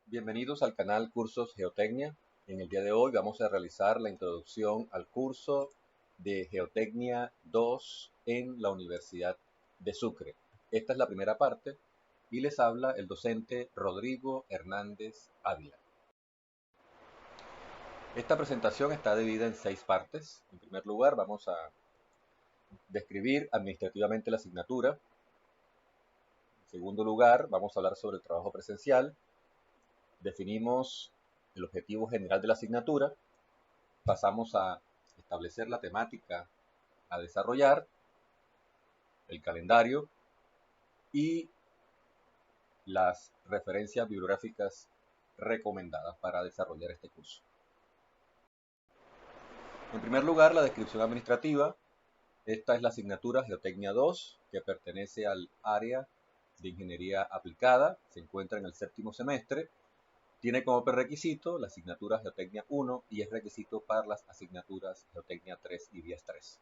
Bienvenidos al canal Cursos Geotecnia. En el día de hoy vamos a realizar la introducción al curso de Geotecnia 2 en la Universidad de Sucre. Esta es la primera parte y les habla el docente Rodrigo Hernández Ávila. Esta presentación está dividida en 6 partes. En primer lugar vamos a describir administrativamente la asignatura. En segundo lugar vamos a hablar sobre el trabajo presencial. Definimos el objetivo general de la asignatura, pasamos a establecer la temática a desarrollar, el calendario y las referencias bibliográficas recomendadas para desarrollar este curso. En primer lugar, la descripción administrativa. Esta es la asignatura Geotecnia 2, que pertenece al área de Ingeniería Aplicada, se encuentra en el séptimo semestre. Tiene como prerequisito la asignatura Geotecnia 1 y es requisito para las asignaturas Geotecnia 3 y 10-3.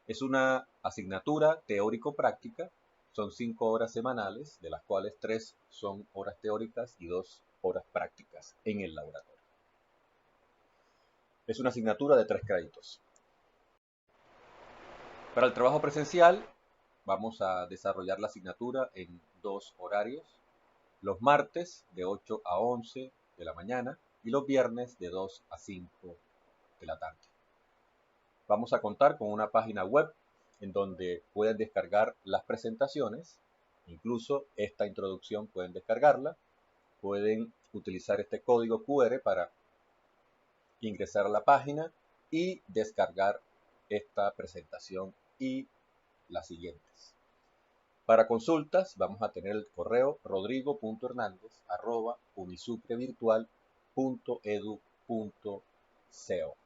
Es una asignatura teórico-práctica, son 5 horas semanales, de las cuales 3 son horas teóricas y 2 horas prácticas en el laboratorio. Es una asignatura de 3 créditos. Para el trabajo presencial vamos a desarrollar la asignatura en 2 horarios. Los martes de 8 a 11 de la mañana y los viernes de 2 a 5 de la tarde. Vamos a contar con una página web en donde pueden descargar las presentaciones, incluso esta introducción pueden descargarla, pueden utilizar este código QR para ingresar a la página y descargar esta presentación y las siguientes. Para consultas vamos a tener el correo rodrigo.hernandez@unisucrevirtual.edu.co.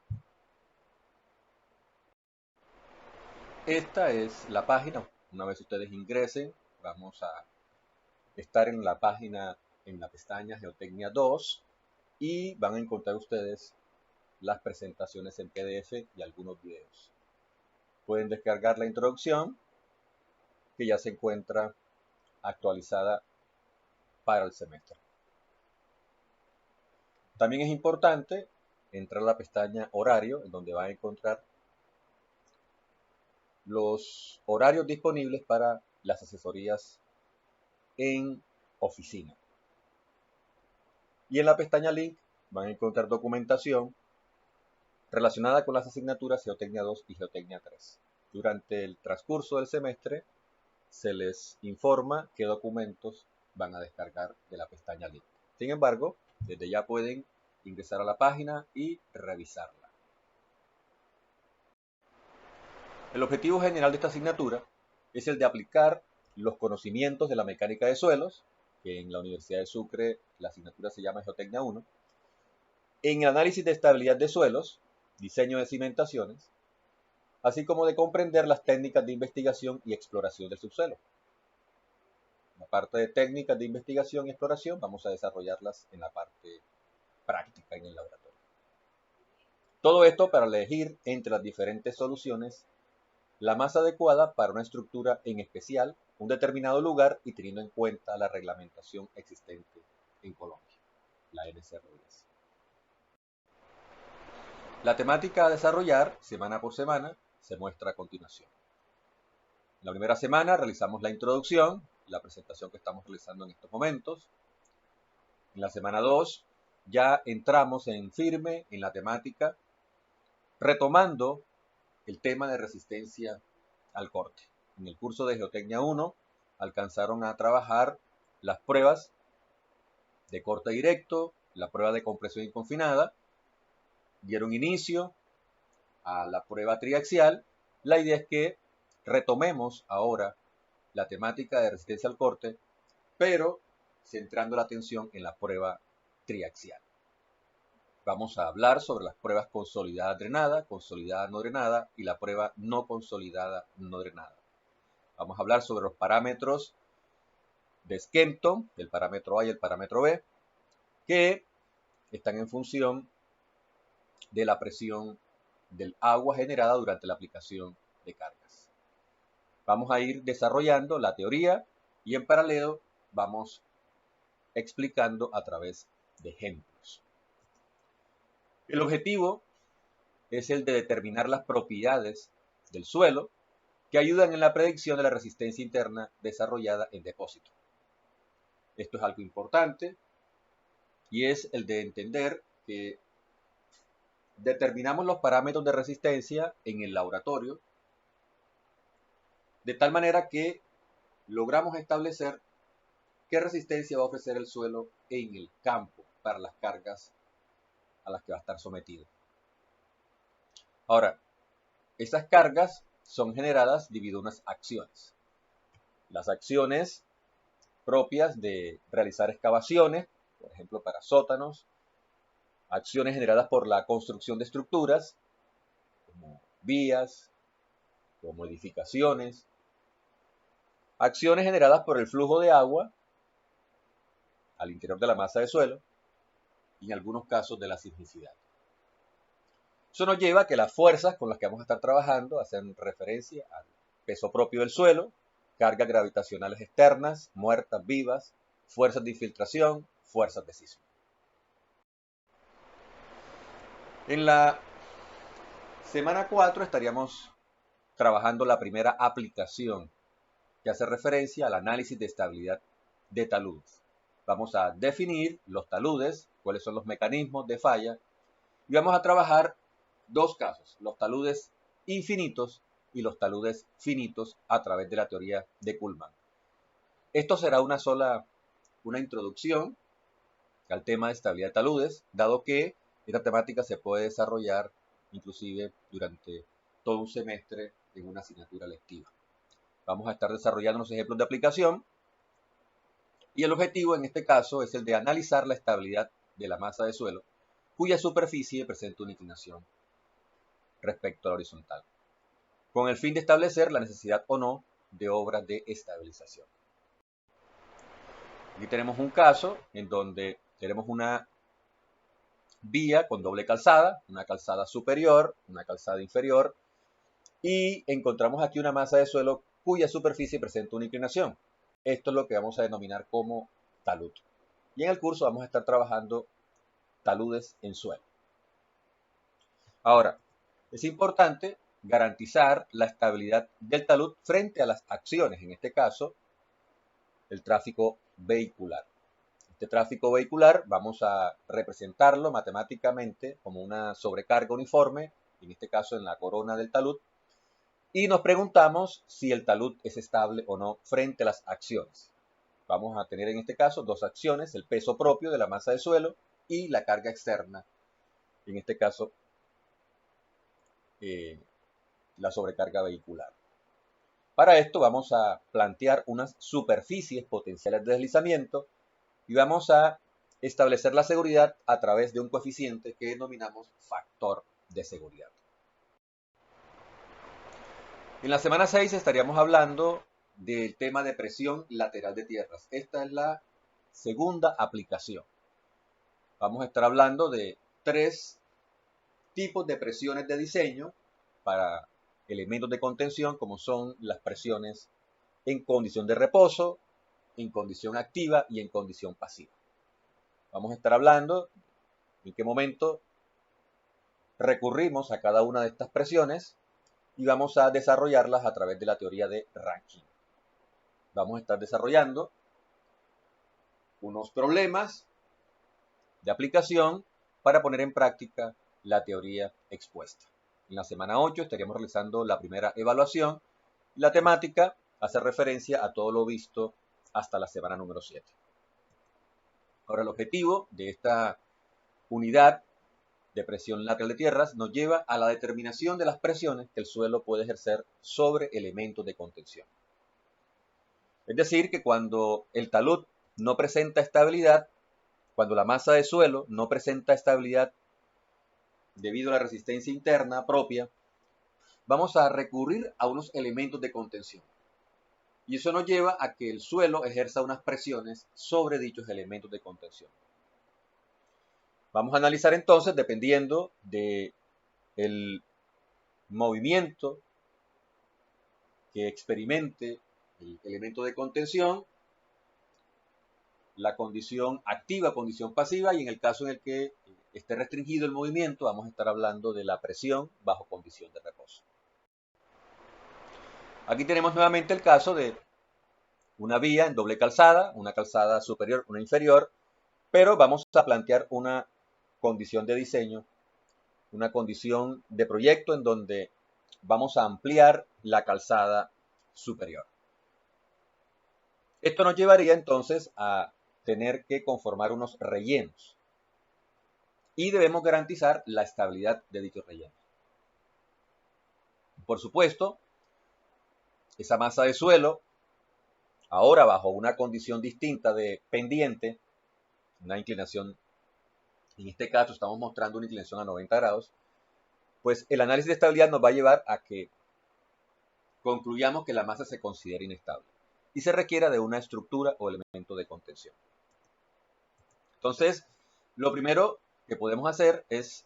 Esta es la página. Una vez ustedes ingresen, vamos a estar en la página, en la pestaña Geotecnia 2 y van a encontrar ustedes las presentaciones en PDF y algunos videos. Pueden descargar la introducción que ya se encuentra actualizada para el semestre. También es importante entrar a la pestaña horario, en donde van a encontrar los horarios disponibles para las asesorías en oficina. Y en la pestaña link van a encontrar documentación relacionada con las asignaturas Geotecnia 2 y Geotecnia 3. Durante el transcurso del semestre se les informa qué documentos van a descargar de la pestaña link. Sin embargo, desde ya pueden ingresar a la página y revisarla. El objetivo general de esta asignatura es el de aplicar los conocimientos de la mecánica de suelos, que en la Universidad de Sucre la asignatura se llama Geotecnia 1, en el análisis de estabilidad de suelos, diseño de cimentaciones, así como de comprender las técnicas de investigación y exploración del subsuelo. La parte de técnicas de investigación y exploración vamos a desarrollarlas en la parte práctica en el laboratorio. Todo esto para elegir entre las diferentes soluciones la más adecuada para una estructura en especial, un determinado lugar y teniendo en cuenta la reglamentación existente en Colombia, la NCR10. La temática a desarrollar semana por semana se muestra a continuación. La primera semana realizamos la introducción, la presentación que estamos realizando en estos momentos. En la semana 2 ya entramos en firme en la temática, retomando el tema de resistencia al corte. En el curso de Geotecnia 1 alcanzaron a trabajar las pruebas de corte directo, la prueba de compresión inconfinada, dieron inicio a la prueba triaxial. La idea es que retomemos ahora la temática de resistencia al corte, pero centrando la atención en la prueba triaxial. Vamos a hablar sobre las pruebas consolidada drenada, consolidada no drenada y la prueba no consolidada no drenada. Vamos a hablar sobre los parámetros de Skempton, el parámetro A y el parámetro B, que están en función de la presión del agua generada durante la aplicación de cargas. Vamos a ir desarrollando la teoría y en paralelo vamos explicando a través de ejemplos. El objetivo es el de determinar las propiedades del suelo que ayudan en la predicción de la resistencia interna desarrollada en depósito. Esto es algo importante y es el de entender que determinamos los parámetros de resistencia en el laboratorio de tal manera que logramos establecer qué resistencia va a ofrecer el suelo en el campo para las cargas a las que va a estar sometido. Ahora, estas cargas son generadas debido a unas acciones. Las acciones propias de realizar excavaciones, por ejemplo para sótanos, acciones generadas por la construcción de estructuras, como vías, como edificaciones, acciones generadas por el flujo de agua al interior de la masa de suelo y en algunos casos de la sismicidad. Eso nos lleva a que las fuerzas con las que vamos a estar trabajando hacen referencia al peso propio del suelo, cargas gravitacionales externas, muertas, vivas, fuerzas de infiltración, fuerzas de sismo. En la semana 4 estaríamos trabajando la primera aplicación que hace referencia al análisis de estabilidad de taludes. Vamos a definir los taludes, cuáles son los mecanismos de falla, y vamos a trabajar dos casos, los taludes infinitos y los taludes finitos a través de la teoría de Kuhlmann. Esto será una introducción al tema de estabilidad de taludes, dado que esta temática se puede desarrollar inclusive durante todo un semestre en una asignatura lectiva. Vamos a estar desarrollando unos ejemplos de aplicación y el objetivo en este caso es el de analizar la estabilidad de la masa de suelo cuya superficie presenta una inclinación respecto a la horizontal, con el fin de establecer la necesidad o no de obras de estabilización. Aquí tenemos un caso en donde tenemos una vía con doble calzada, una calzada superior, una calzada inferior, y encontramos aquí una masa de suelo cuya superficie presenta una inclinación. Esto es lo que vamos a denominar como talud. Y en el curso vamos a estar trabajando taludes en suelo. Ahora, es importante garantizar la estabilidad del talud frente a las acciones, en este caso, el tráfico vehicular. Este tráfico vehicular vamos a representarlo matemáticamente como una sobrecarga uniforme, en este caso en la corona del talud, y nos preguntamos si el talud es estable o no frente a las acciones. Vamos a tener en este caso dos acciones, el peso propio de la masa de suelo y la carga externa, en este caso la sobrecarga vehicular. Para esto vamos a plantear unas superficies potenciales de deslizamiento y vamos a establecer la seguridad a través de un coeficiente que denominamos factor de seguridad. En la semana 6 estaríamos hablando del tema de presión lateral de tierras. Esta es la segunda aplicación. Vamos a estar hablando de tres tipos de presiones de diseño para elementos de contención, como son las presiones en condición de reposo, en condición activa y en condición pasiva. Vamos a estar hablando en qué momento recurrimos a cada una de estas presiones y vamos a desarrollarlas a través de la teoría de Rankine. Vamos a estar desarrollando unos problemas de aplicación para poner en práctica la teoría expuesta. En la semana 8 estaríamos realizando la primera evaluación. La temática hace referencia a todo lo visto hasta la semana número 7. Ahora, el objetivo de esta unidad de presión lateral de tierras nos lleva a la determinación de las presiones que el suelo puede ejercer sobre elementos de contención. Es decir, que cuando el talud no presenta estabilidad, cuando la masa de suelo no presenta estabilidad debido a la resistencia interna propia, vamos a recurrir a unos elementos de contención. Y eso nos lleva a que el suelo ejerza unas presiones sobre dichos elementos de contención. Vamos a analizar entonces, dependiendo del movimiento que experimente el elemento de contención, la condición activa, condición pasiva, y en el caso en el que esté restringido el movimiento, vamos a estar hablando de la presión bajo condición de reposo. Aquí tenemos nuevamente el caso de una vía en doble calzada, una calzada superior, una inferior, pero vamos a plantear una condición de diseño, una condición de proyecto en donde vamos a ampliar la calzada superior. Esto nos llevaría entonces a tener que conformar unos rellenos y debemos garantizar la estabilidad de dichos rellenos. Por supuesto, esa masa de suelo, ahora bajo una condición distinta de pendiente, una inclinación, en este caso estamos mostrando una inclinación a 90 grados, pues el análisis de estabilidad nos va a llevar a que concluyamos que la masa se considera inestable y se requiera de una estructura o elemento de contención. Entonces, lo primero que podemos hacer es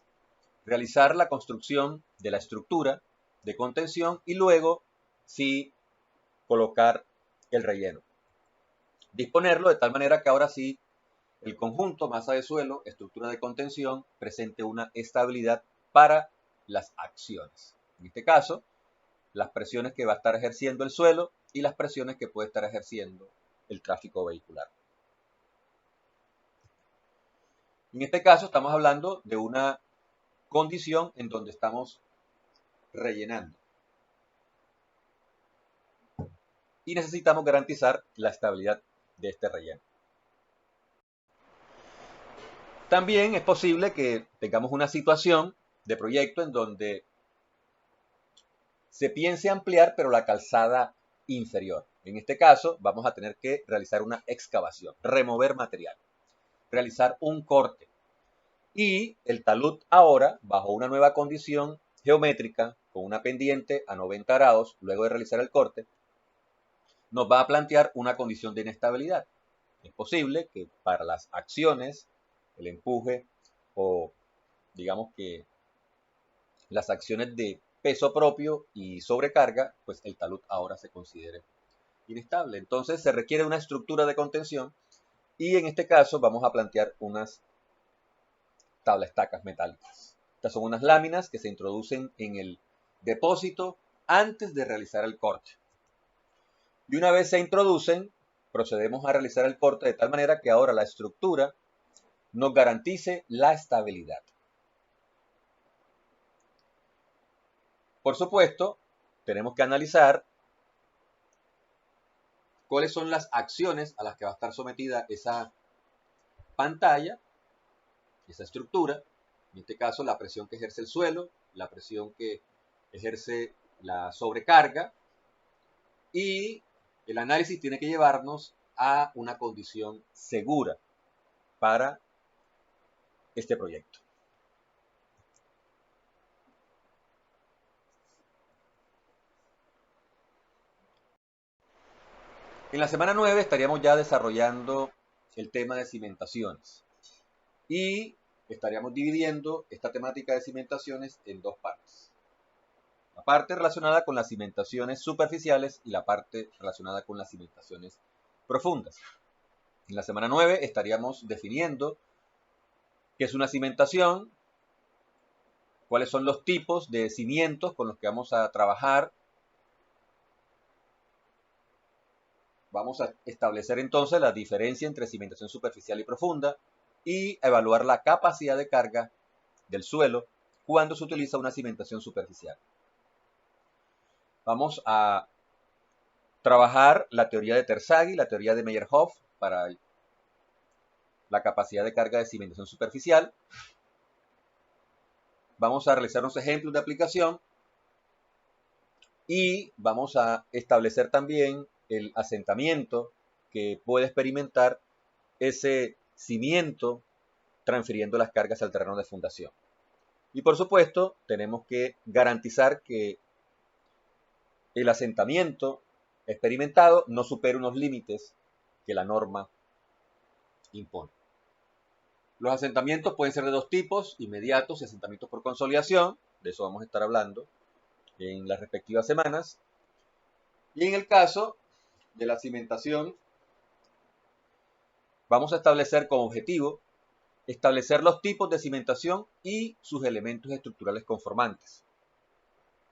realizar la construcción de la estructura de contención y luego sí colocar el relleno. Disponerlo de tal manera que ahora sí el conjunto masa de suelo, estructura de contención, presente una estabilidad para las acciones. En este caso, las presiones que va a estar ejerciendo el suelo y las presiones que puede estar ejerciendo el tráfico vehicular. En este caso estamos hablando de una condición en donde estamos rellenando y necesitamos garantizar la estabilidad de este relleno. También es posible que tengamos una situación de proyecto en donde se piense ampliar, pero la calzada inferior. En este caso, vamos a tener que realizar una excavación, remover material, realizar un corte. Y el talud ahora, bajo una nueva condición geométrica, con una pendiente a 90 grados, luego de realizar el corte, nos va a plantear una condición de inestabilidad. Es posible que para las acciones, el empuje o digamos que las acciones de peso propio y sobrecarga, pues el talud ahora se considere inestable. Entonces se requiere una estructura de contención y en este caso vamos a plantear unas tabla estacas metálicas. Estas son unas láminas que se introducen en el depósito antes de realizar el corte. Y una vez se introducen, procedemos a realizar el corte de tal manera que ahora la estructura nos garantice la estabilidad. Por supuesto, tenemos que analizar cuáles son las acciones a las que va a estar sometida esa pantalla, esa estructura. En este caso, la presión que ejerce el suelo, la presión que ejerce la sobrecarga, y el análisis tiene que llevarnos a una condición segura para este proyecto. En la semana 9 estaríamos ya desarrollando el tema de cimentaciones y estaríamos dividiendo esta temática de cimentaciones en dos partes. La parte relacionada con las cimentaciones superficiales y la parte relacionada con las cimentaciones profundas. En la semana 9 estaríamos definiendo qué es una cimentación, cuáles son los tipos de cimientos con los que vamos a trabajar. Vamos a establecer entonces la diferencia entre cimentación superficial y profunda y evaluar la capacidad de carga del suelo cuando se utiliza una cimentación superficial. Vamos a trabajar la teoría de Terzaghi, la teoría de Meyerhoff para la capacidad de carga de cimentación superficial. Vamos a realizar unos ejemplos de aplicación y vamos a establecer también el asentamiento que puede experimentar ese cimiento transfiriendo las cargas al terreno de fundación. Y por supuesto, tenemos que garantizar que el asentamiento experimentado no supere unos límites que la norma impone. Los asentamientos pueden ser de dos tipos, inmediatos y asentamientos por consolidación. De eso vamos a estar hablando en las respectivas semanas. Y en el caso de la cimentación vamos a establecer como objetivo establecer los tipos de cimentación y sus elementos estructurales conformantes.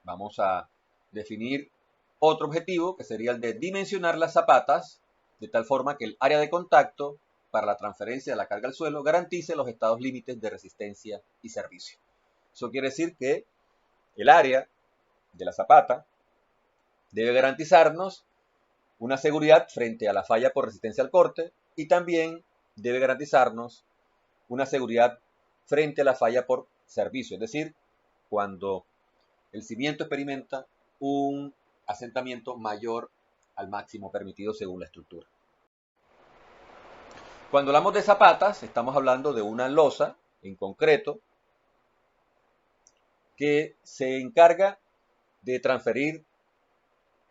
Vamos a definir otro objetivo que sería el de dimensionar las zapatas de tal forma que el área de contacto para la transferencia de la carga al suelo garantice los estados límites de resistencia y servicio. Eso quiere decir que el área de la zapata debe garantizarnos una seguridad frente a la falla por resistencia al corte y también debe garantizarnos una seguridad frente a la falla por servicio, es decir, cuando el cimiento experimenta un asentamiento mayor al máximo permitido según la estructura. Cuando hablamos de zapatas, estamos hablando de una losa en concreto que se encarga de transferir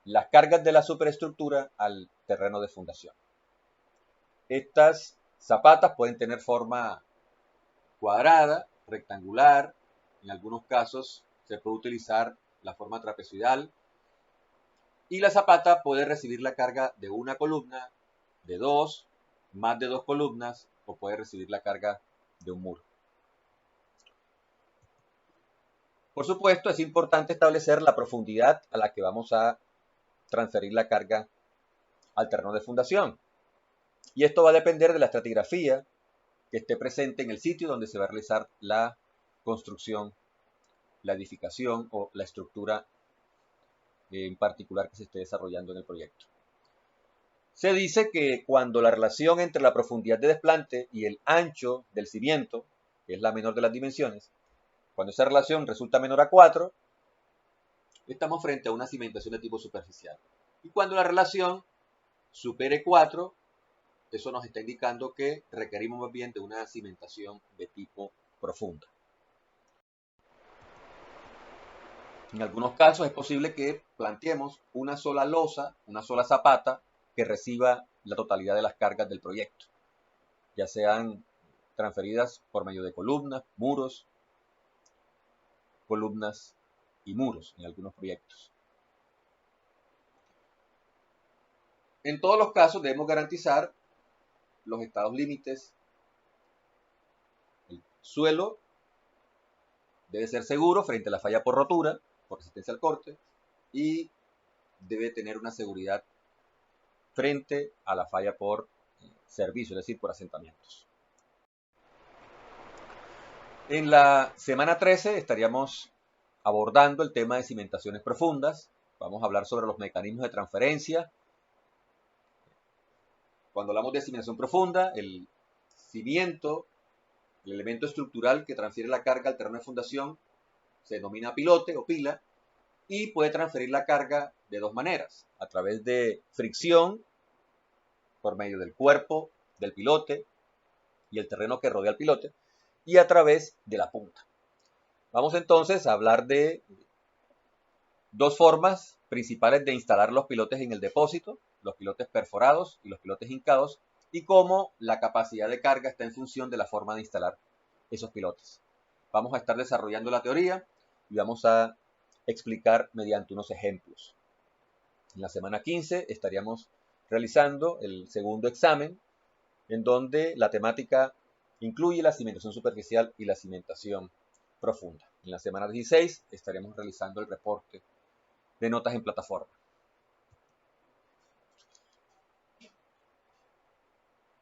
las cargas de la superestructura al terreno de fundación. Estas zapatas pueden tener forma cuadrada, rectangular, en algunos casos se puede utilizar la forma trapezoidal y la zapata puede recibir la carga de una columna, de dos, más de dos columnas o puede recibir la carga de un muro. Por supuesto, es importante establecer la profundidad a la que vamos a transferir la carga al terreno de fundación. Y esto va a depender de la estratigrafía que esté presente en el sitio donde se va a realizar la construcción, la edificación o la estructura en particular que se esté desarrollando en el proyecto. Se dice que cuando la relación entre la profundidad de desplante y el ancho del cimiento, que es la menor de las dimensiones, cuando esa relación resulta menor a 4, estamos frente a una cimentación de tipo superficial. Y cuando la relación supere 4, eso nos está indicando que requerimos más bien de una cimentación de tipo profunda. En algunos casos es posible que planteemos una sola losa, una sola zapata que reciba la totalidad de las cargas del proyecto, ya sean transferidas por medio de columnas, muros, columnas y muros en algunos proyectos. En todos los casos debemos garantizar los estados límites. El suelo debe ser seguro frente a la falla por rotura, por resistencia al corte, y debe tener una seguridad frente a la falla por servicio, es decir, por asentamientos. En la semana 13 estaríamos abordando el tema de cimentaciones profundas. Vamos a hablar sobre los mecanismos de transferencia. Cuando hablamos de cimentación profunda, el cimiento, el elemento estructural que transfiere la carga al terreno de fundación, se denomina pilote o pila y puede transferir la carga de dos maneras, a través de fricción por medio del cuerpo del pilote y el terreno que rodea al pilote y a través de la punta. Vamos entonces a hablar de dos formas principales de instalar los pilotes en el depósito, los pilotes perforados y los pilotes hincados, y cómo la capacidad de carga está en función de la forma de instalar esos pilotes. Vamos a estar desarrollando la teoría y vamos a explicar mediante unos ejemplos. En la semana 15 estaríamos realizando el segundo examen, en donde la temática incluye la cimentación superficial y la cimentación profunda. En la semana 16 estaremos realizando el reporte de notas en plataforma.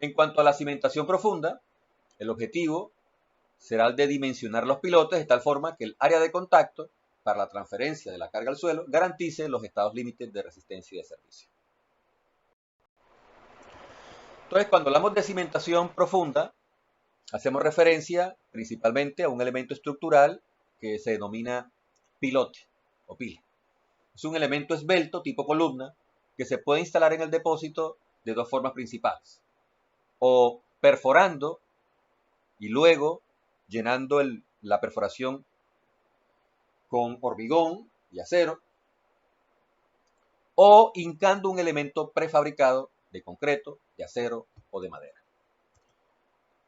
En cuanto a la cimentación profunda, el objetivo será el de dimensionar los pilotes de tal forma que el área de contacto para la transferencia de la carga al suelo garantice los estados límites de resistencia y de servicio. Entonces, cuando hablamos de cimentación profunda, hacemos referencia principalmente a un elemento estructural que se denomina pilote o pila. Es un elemento esbelto tipo columna que se puede instalar en el depósito de dos formas principales. O perforando y luego llenando la perforación con hormigón y acero, o hincando un elemento prefabricado de concreto, de acero o de madera.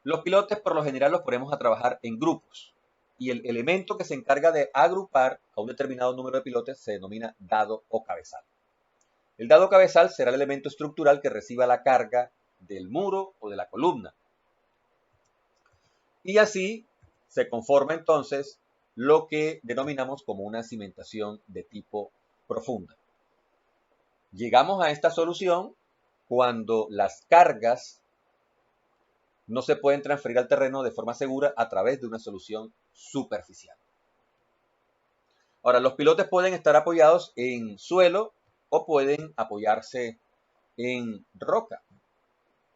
Los pilotes por lo general los ponemos a trabajar en grupos y el elemento que se encarga de agrupar a un determinado número de pilotes se denomina dado o cabezal. El dado cabezal será el elemento estructural que reciba la carga del muro o de la columna. Y así se conforma entonces lo que denominamos como una cimentación de tipo profunda. Llegamos a esta solución cuando las cargas no se pueden transferir al terreno de forma segura a través de una solución superficial. Ahora, los pilotes pueden estar apoyados en suelo o pueden apoyarse en roca.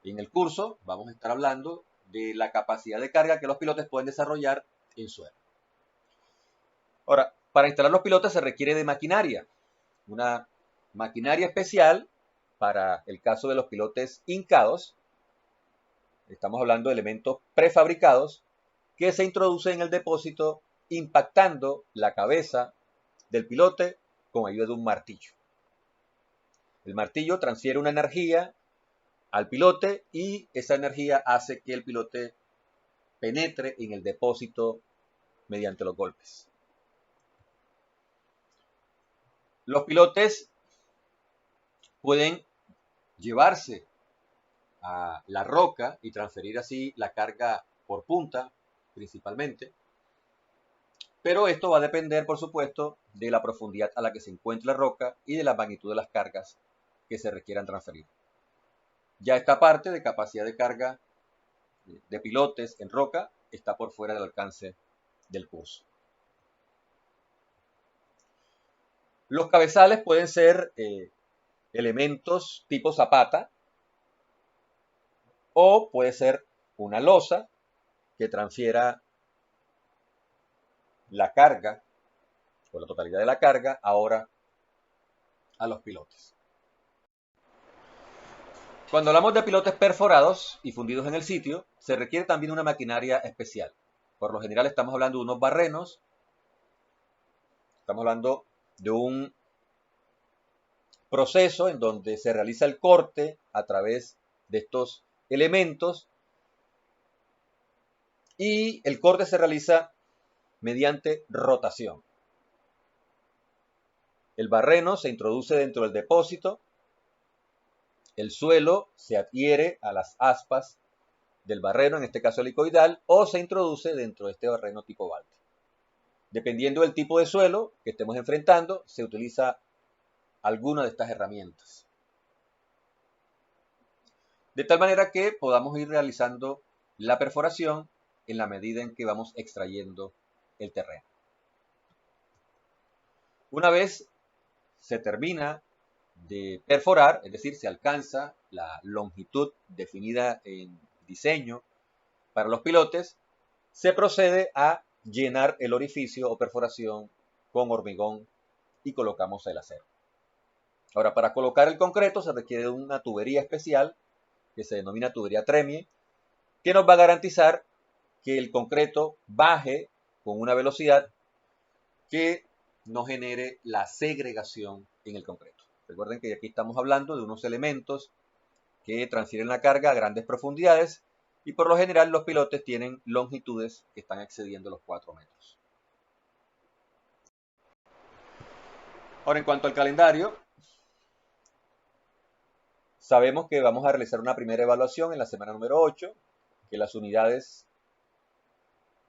En el curso vamos a estar hablando de la capacidad de carga que los pilotes pueden desarrollar en suelo. Ahora, para instalar los pilotes se requiere de maquinaria. Una maquinaria especial para el caso de los pilotes hincados. Estamos hablando de elementos prefabricados que se introducen en el depósito impactando la cabeza del pilote con ayuda de un martillo. El martillo transfiere una energía al pilote y esa energía hace que el pilote penetre en el depósito mediante los golpes. Los pilotes pueden llevarse a la roca y transferir así la carga por punta, principalmente. Pero esto va a depender, por supuesto, de la profundidad a la que se encuentre la roca y de la magnitud de las cargas que se requieran transferir. Ya esta parte de capacidad de carga de pilotes en roca está por fuera del alcance del curso. Los cabezales pueden ser elementos tipo zapata o puede ser una losa que transfiera la carga o la totalidad de la carga ahora a los pilotes. Cuando hablamos de pilotes perforados y fundidos en el sitio, se requiere también una maquinaria especial. Por lo general estamos hablando de unos barrenos, estamos hablando de un proceso en donde se realiza el corte a través de estos elementos y el corte se realiza mediante rotación. El barreno se introduce dentro del depósito, el suelo se adhiere a las aspas del barreno, en este caso helicoidal, o se introduce dentro de este barreno tipo balde. Dependiendo del tipo de suelo que estemos enfrentando, se utiliza alguna de estas herramientas. De tal manera que podamos ir realizando la perforación en la medida en que vamos extrayendo el terreno. Una vez se termina de perforar, es decir, se alcanza la longitud definida en diseño para los pilotes, se procede a llenar el orificio o perforación con hormigón y colocamos el acero. Ahora, para colocar el concreto se requiere una tubería especial que se denomina tubería Tremie, que nos va a garantizar que el concreto baje con una velocidad que no genere la segregación en el concreto. Recuerden que aquí estamos hablando de unos elementos que transfieren la carga a grandes profundidades y por lo general los pilotes tienen longitudes que están excediendo los 4 metros. Ahora, en cuanto al calendario, sabemos que vamos a realizar una primera evaluación en la semana número 8, que las unidades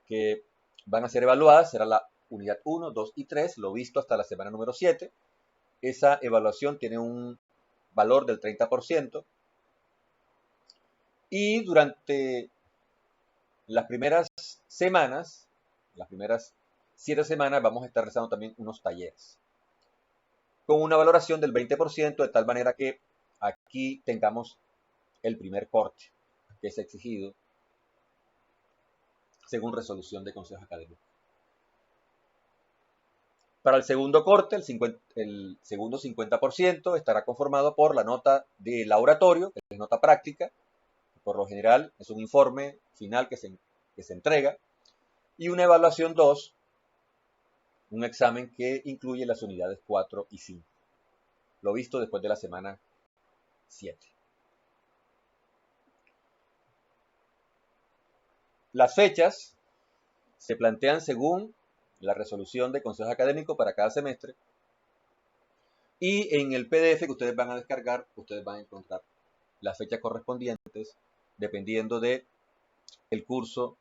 que van a ser evaluadas será la unidad 1, 2 y 3, lo visto hasta la semana número 7. Esa evaluación tiene un valor del 30%. Y durante las primeras semanas, las primeras 7 semanas, vamos a estar realizando también unos talleres con una valoración del 20%, de tal manera que aquí tengamos el primer corte que es exigido según resolución de Consejo Académico. Para el segundo corte, el segundo 50% estará conformado por la nota de laboratorio, que es nota práctica. Por lo general es un informe final que se entrega, y una evaluación 2, un examen que incluye las unidades 4 y 5. Lo visto después de la semana 7. Las fechas se plantean según la resolución de Consejo Académico para cada semestre, y en el PDF que ustedes van a descargar, ustedes van a encontrar las fechas correspondientes dependiendo de el curso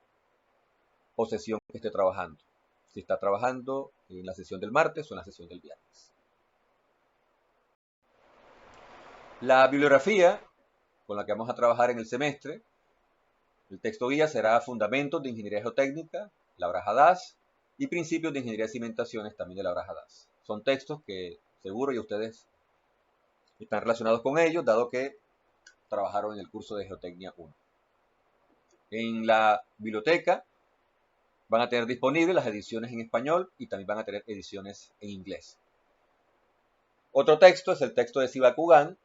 o sesión que esté trabajando. Si está trabajando en la sesión del martes o en la sesión del viernes. La bibliografía con la que vamos a trabajar en el semestre, el texto guía será Fundamentos de Ingeniería Geotécnica, Laura Haddad, y Principios de Ingeniería de Cimentaciones, también de Laura Haddad. Son textos que seguro ya ustedes están relacionados con ellos, dado que trabajaron en el curso de Geotecnia 1. En la biblioteca van a tener disponibles las ediciones en español y también van a tener ediciones en inglés. Otro texto es el texto de Sivakugan,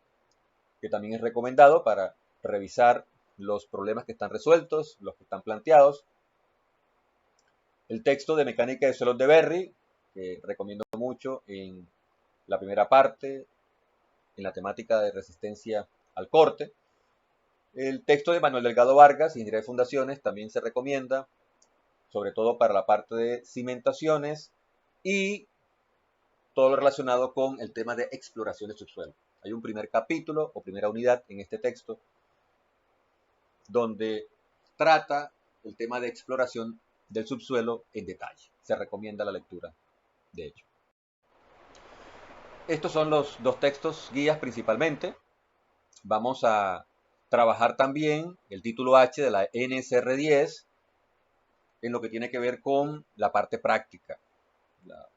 que también es recomendado para revisar los problemas que están resueltos, los que están planteados. El texto de Mecánica de Suelos de Berry, que recomiendo mucho en la primera parte, en la temática de resistencia al corte. El texto de Manuel Delgado Vargas, Ingeniería de Fundaciones, también se recomienda, sobre todo para la parte de cimentaciones y todo lo relacionado con el tema de exploración de subsuelo. Hay un primer capítulo o primera unidad en este texto donde trata el tema de exploración del subsuelo en detalle. Se recomienda la lectura, de hecho. Estos son los dos textos guías principalmente. Vamos a trabajar también el título H de la NSR10 en lo que tiene que ver con la parte práctica,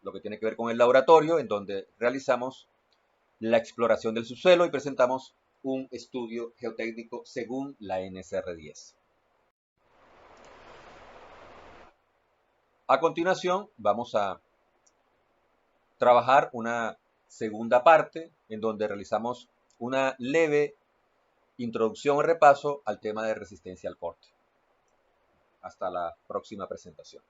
lo que tiene que ver con el laboratorio, en donde realizamos la exploración del subsuelo y presentamos un estudio geotécnico según la NSR10. A continuación, vamos a trabajar una segunda parte en donde realizamos una leve introducción o repaso al tema de resistencia al corte. Hasta la próxima presentación.